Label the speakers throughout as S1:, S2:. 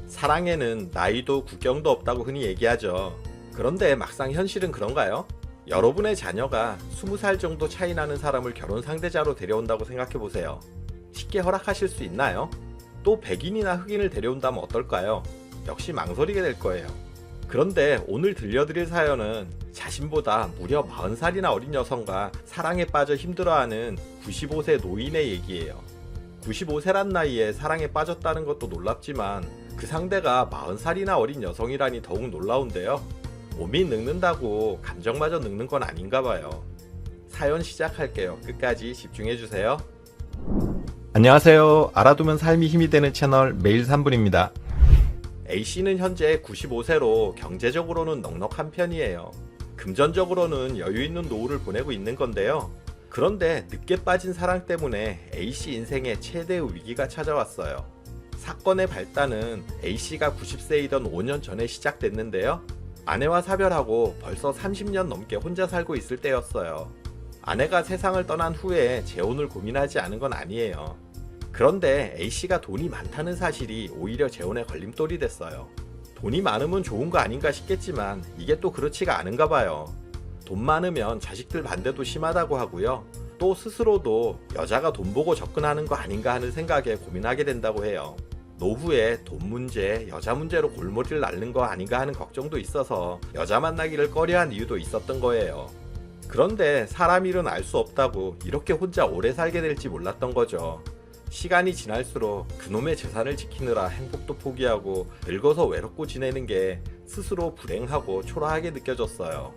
S1: 사랑에는 나이도 국경도 없다고 흔히 얘기하죠. 그런데 막상 현실은 그런가요? 여러분의 자녀가 20살 정도 차이 나는 사람을 결혼 상대자로 데려온다고 생각해 보세요. 쉽게 허락하실 수 있나요? 또 백인이나 흑인을 데려온다면 어떨까요? 역시 망설이게 될 거예요. 그런데 오늘 들려드릴 사연은 자신보다 무려 40살이나 어린 여성과 사랑에 빠져 힘들어하는 95세 노인의 얘기예요. 95세란 나이에 사랑에 빠졌다는 것도 놀랍지만 그 상대가 40살이나 어린 여성이라니 더욱 놀라운데요. 몸이 늙는다고 감정마저 늙는 건 아닌가 봐요. 사연 시작할게요. 끝까지 집중해주세요. 안녕하세요. 알아두면 삶이 힘이 되는 채널 매일 3분입니다. A씨는 현재 95세로 경제적으로는 넉넉한 편이에요. 금전적으로는 여유 있는 노후를 보내고 있는 건데요. 그런데 늦게 빠진 사랑 때문에 A씨 인생에 최대의 위기가 찾아왔어요. 사건의 발단은 A씨가 90세이던 5년 전에 시작됐는데요. 아내와 사별하고 벌써 30년 넘게 혼자 살고 있을 때였어요. 아내가 세상을 떠난 후에 재혼을 고민하지 않은 건 아니에요. 그런데 A씨가 돈이 많다는 사실이 오히려 재혼의 걸림돌이 됐어요. 돈이 많으면 좋은 거 아닌가 싶겠지만 이게 또 그렇지가 않은가 봐요. 돈 많으면 자식들 반대도 심하다고 하고요. 또 스스로도 여자가 돈 보고 접근하는 거 아닌가 하는 생각에 고민하게 된다고 해요. 노후에 돈 문제, 여자 문제로 골머리를 앓는 거 아닌가 하는 걱정도 있어서 여자 만나기를 꺼려한 이유도 있었던 거예요. 그런데 사람 일은 알 수 없다고 이렇게 혼자 오래 살게 될지 몰랐던 거죠. 시간이 지날수록 그놈의 재산을 지키느라 행복도 포기하고 늙어서 외롭고 지내는 게 스스로 불행하고 초라하게 느껴졌어요.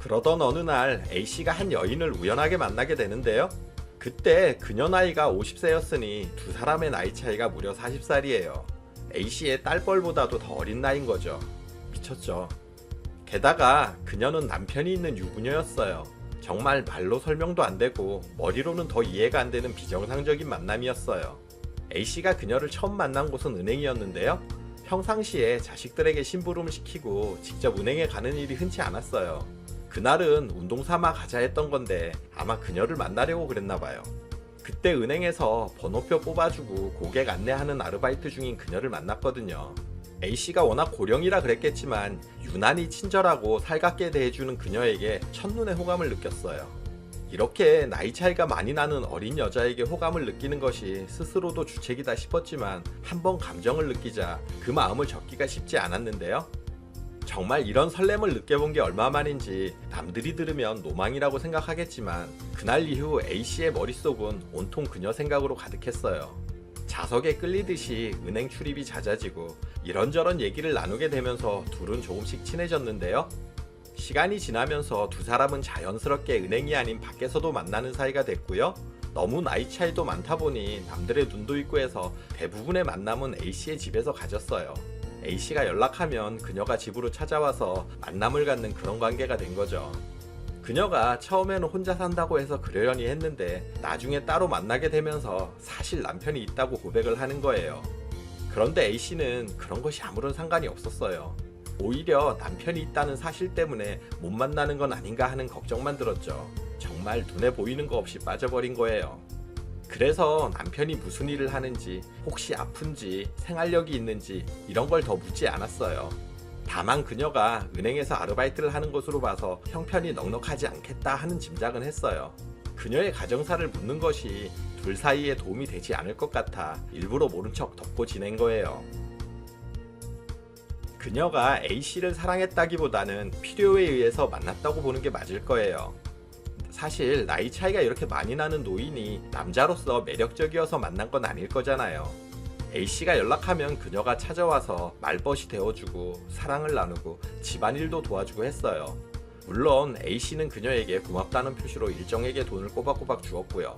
S1: 그러던 어느 날 A씨가 한 여인을 우연하게 만나게 되는데요. 그때 그녀 나이가 50세였으니 두 사람의 나이 차이가 무려 40살이에요. A씨의 딸뻘보다도 더 어린 나이인 거죠. 미쳤죠. 게다가 그녀는 남편이 있는 유부녀였어요. 정말 말로 설명도 안 되고 머리로는 더 이해가 안 되는 비정상적인 만남이었어요. A씨가 그녀를 처음 만난 곳은 은행이었는데요. 평상시에 자식들에게 심부름을 시키고 직접 은행에 가는 일이 흔치 않았어요. 그날은 운동 삼아 가자 했던 건데 아마 그녀를 만나려고 그랬나 봐요. 그때 은행에서 번호표 뽑아주고 고객 안내하는 아르바이트 중인 그녀를 만났거든요. A씨가 워낙 고령이라 그랬겠지만 유난히 친절하고 살갑게 대해주는 그녀에게 첫눈에 호감을 느꼈어요. 이렇게 나이 차이가 많이 나는 어린 여자에게 호감을 느끼는 것이 스스로도 주책이다 싶었지만 한번 감정을 느끼자 그 마음을 접기가 쉽지 않았는데요. 정말 이런 설렘을 느껴본 게 얼마만인지 남들이 들으면 노망이라고 생각하겠지만 그날 이후 A씨의 머릿속은 온통 그녀 생각으로 가득했어요. 자석에 끌리듯이 은행 출입이 잦아지고 이런저런 얘기를 나누게 되면서 둘은 조금씩 친해졌는데요. 시간이 지나면서 두 사람은 자연스럽게 은행이 아닌 밖에서도 만나는 사이가 됐고요. 너무 나이 차이도 많다 보니 남들의 눈도 있고 해서 대부분의 만남은 A씨의 집에서 가졌어요. A씨가 연락하면 그녀가 집으로 찾아와서 만남을 갖는 그런 관계가 된 거죠. 그녀가 처음에는 혼자 산다고 해서 그러려니 했는데 나중에 따로 만나게 되면서 사실 남편이 있다고 고백을 하는 거예요. 그런데 A씨는 그런 것이 아무런 상관이 없었어요. 오히려 남편이 있다는 사실 때문에 못 만나는 건 아닌가 하는 걱정만 들었죠. 정말 눈에 보이는 거 없이 빠져버린 거예요. 그래서 남편이 무슨 일을 하는지, 혹시 아픈지, 생활력이 있는지 이런 걸 더 묻지 않았어요. 다만 그녀가 은행에서 아르바이트를 하는 것으로 봐서 형편이 넉넉하지 않겠다 하는 짐작은 했어요. 그녀의 가정사를 묻는 것이 둘 사이에 도움이 되지 않을 것 같아 일부러 모른 척 덮고 지낸 거예요. 그녀가 A씨를 사랑했다기보다는 필요에 의해서 만났다고 보는 게 맞을 거예요. 사실 나이 차이가 이렇게 많이 나는 노인이 남자로서 매력적이어서 만난 건 아닐 거잖아요. A씨가 연락하면 그녀가 찾아와서 말벗이 되어주고 사랑을 나누고 집안일도 도와주고 했어요. 물론 A씨는 그녀에게 고맙다는 표시로 일정에게 돈을 꼬박꼬박 주었고요.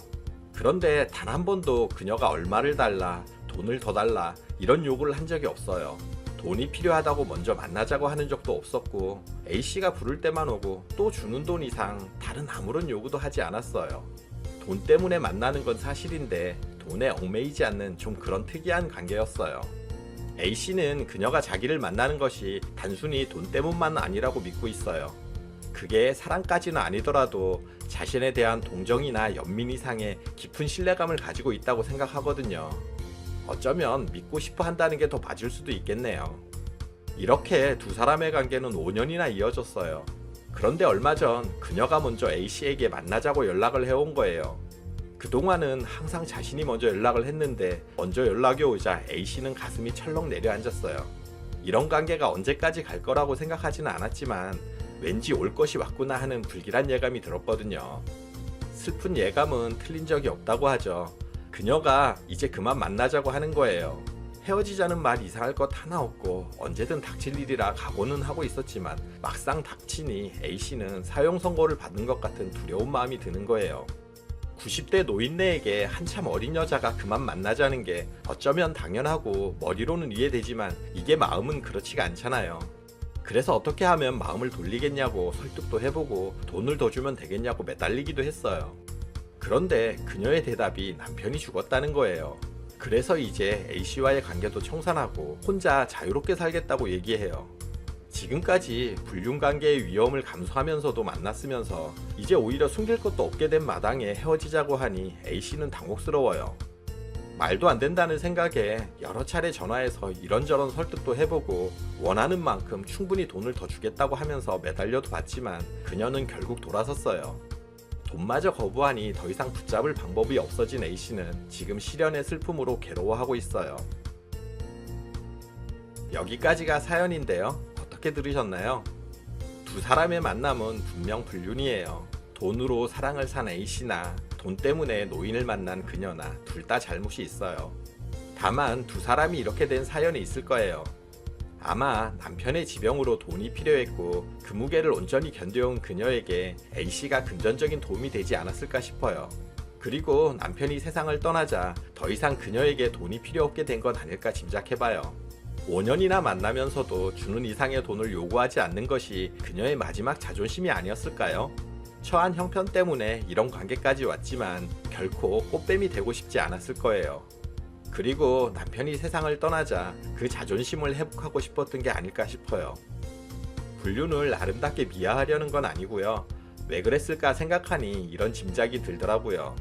S1: 그런데 단 한 번도 그녀가 얼마를 달라, 돈을 더 달라 이런 요구를 한 적이 없어요. 돈이 필요하다고 먼저 만나자고 하는 적도 없었고 A씨가 부를 때만 오고 또 주는 돈 이상 다른 아무런 요구도 하지 않았어요. 돈 때문에 만나는 건 사실인데 돈에 얽매이지 않는 좀 그런 특이한 관계였어요. A씨는 그녀가 자기를 만나는 것이 단순히 돈 때문만 아니라고 믿고 있어요. 그게 사랑까지는 아니더라도 자신에 대한 동정이나 연민 이상의 깊은 신뢰감을 가지고 있다고 생각하거든요. 어쩌면 믿고 싶어 한다는 게 더 맞을 수도 있겠네요. 이렇게 두 사람의 관계는 5년이나 이어졌어요. 그런데 얼마 전 그녀가 먼저 A씨에게 만나자고 연락을 해온 거예요. 그동안은 항상 자신이 먼저 연락을 했는데 먼저 연락이 오자 A씨는 가슴이 철렁 내려앉았어요. 이런 관계가 언제까지 갈 거라고 생각하지는 않았지만 왠지 올 것이 왔구나 하는 불길한 예감이 들었거든요. 슬픈 예감은 틀린 적이 없다고 하죠. 그녀가 이제 그만 만나자고 하는 거예요. 헤어지자는 말 이상할 것 하나 없고 언제든 닥칠 일이라 각오는 하고 있었지만 막상 닥치니 A씨는 사형 선고를 받는 것 같은 두려운 마음이 드는 거예요. 90대 노인네에게 한참 어린 여자가 그만 만나자는 게 어쩌면 당연하고 머리로는 이해되지만 이게 마음은 그렇지가 않잖아요. 그래서 어떻게 하면 마음을 돌리겠냐고 설득도 해보고 돈을 더 주면 되겠냐고 매달리기도 했어요. 그런데 그녀의 대답이 남편이 죽었다는 거예요. 그래서 이제 A씨와의 관계도 청산하고 혼자 자유롭게 살겠다고 얘기해요. 지금까지 불륜관계의 위험을 감수하면서도 만났으면서 이제 오히려 숨길 것도 없게 된 마당에 헤어지자고 하니 A씨는 당혹스러워요. 말도 안 된다는 생각에 여러 차례 전화해서 이런저런 설득도 해보고 원하는 만큼 충분히 돈을 더 주겠다고 하면서 매달려도 봤지만 그녀는 결국 돌아섰어요. 돈마저 거부하니 더 이상 붙잡을 방법이 없어진 A씨는 지금 시련의 슬픔으로 괴로워하고 있어요. 여기까지가 사연인데요. 어떻게 들으셨나요? 두 사람의 만남은 분명 불륜이에요. 돈으로 사랑을 산 A씨나 돈 때문에 노인을 만난 그녀나 둘 다 잘못이 있어요. 다만 두 사람이 이렇게 된 사연이 있을 거예요. 아마 남편의 지병으로 돈이 필요했고 그 무게를 온전히 견뎌온 그녀에게 A씨가 금전적인 도움이 되지 않았을까 싶어요. 그리고 남편이 세상을 떠나자 더 이상 그녀에게 돈이 필요 없게 된 건 아닐까 짐작해봐요. 5년이나 만나면서도 주는 이상의 돈을 요구하지 않는 것이 그녀의 마지막 자존심이 아니었을까요? 처한 형편 때문에 이런 관계까지 왔지만 결코 꽃뱀이 되고 싶지 않았을 거예요. 그리고 남편이 세상을 떠나자 그 자존심을 회복하고 싶었던 게 아닐까 싶어요. 불륜을 아름답게 미화하려는 건 아니고요. 왜 그랬을까 생각하니 이런 짐작이 들더라고요.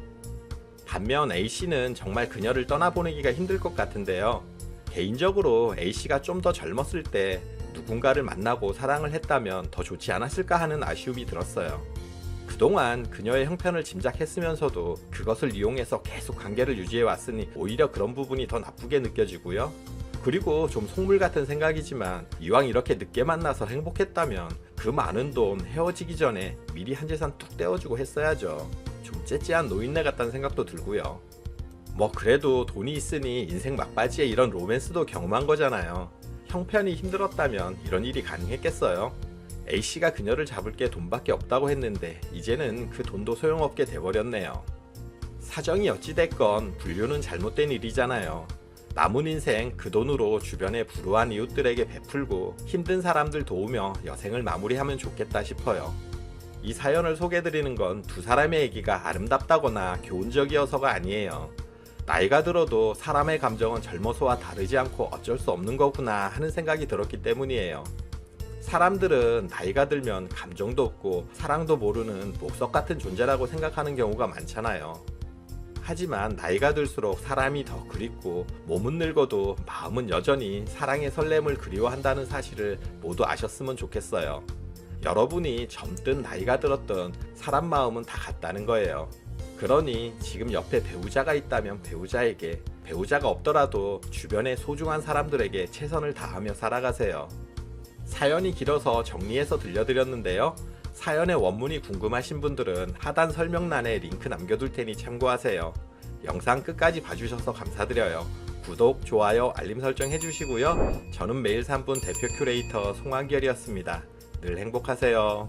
S1: 반면 A씨는 정말 그녀를 떠나보내기가 힘들 것 같은데요. 개인적으로 A씨가 좀 더 젊었을 때 누군가를 만나고 사랑을 했다면 더 좋지 않았을까 하는 아쉬움이 들었어요. 그동안 그녀의 형편을 짐작했으면서도 그것을 이용해서 계속 관계를 유지해왔으니 오히려 그런 부분이 더 나쁘게 느껴지고요. 그리고 좀 속물 같은 생각이지만 이왕 이렇게 늦게 만나서 행복했다면 그 많은 돈 헤어지기 전에 미리 한 재산 뚝 떼어주고 했어야죠. 좀 째째한 노인네 같다는 생각도 들고요. 뭐 그래도 돈이 있으니 인생 막바지에 이런 로맨스도 경험한 거잖아요. 형편이 힘들었다면 이런 일이 가능했겠어요? A씨가 그녀를 잡을 게 돈밖에 없다고 했는데 이제는 그 돈도 소용없게 돼버렸네요. 사정이 어찌됐건 불륜은 잘못된 일이잖아요. 남은 인생 그 돈으로 주변의 불우한 이웃들에게 베풀고 힘든 사람들 도우며 여생을 마무리하면 좋겠다 싶어요. 이 사연을 소개해드리는 건 두 사람의 얘기가 아름답다거나 교훈적이어서가 아니에요. 나이가 들어도 사람의 감정은 젊어서와 다르지 않고 어쩔 수 없는 거구나 하는 생각이 들었기 때문이에요. 사람들은 나이가 들면 감정도 없고 사랑도 모르는 목석 같은 존재라고 생각하는 경우가 많잖아요. 하지만 나이가 들수록 사람이 더 그립고 몸은 늙어도 마음은 여전히 사랑의 설렘을 그리워한다는 사실을 모두 아셨으면 좋겠어요. 여러분이 젊든 나이가 들었든 사람 마음은 다 같다는 거예요. 그러니 지금 옆에 배우자가 있다면 배우자에게, 배우자가 없더라도 주변의 소중한 사람들에게 최선을 다하며 살아가세요. 사연이 길어서 정리해서 들려드렸는데요. 사연의 원문이 궁금하신 분들은 하단 설명란에 링크 남겨둘 테니 참고하세요. 영상 끝까지 봐주셔서 감사드려요. 구독, 좋아요, 알림 설정 해주시고요. 저는 매일 3분 대표 큐레이터 송한결이었습니다. 늘 행복하세요.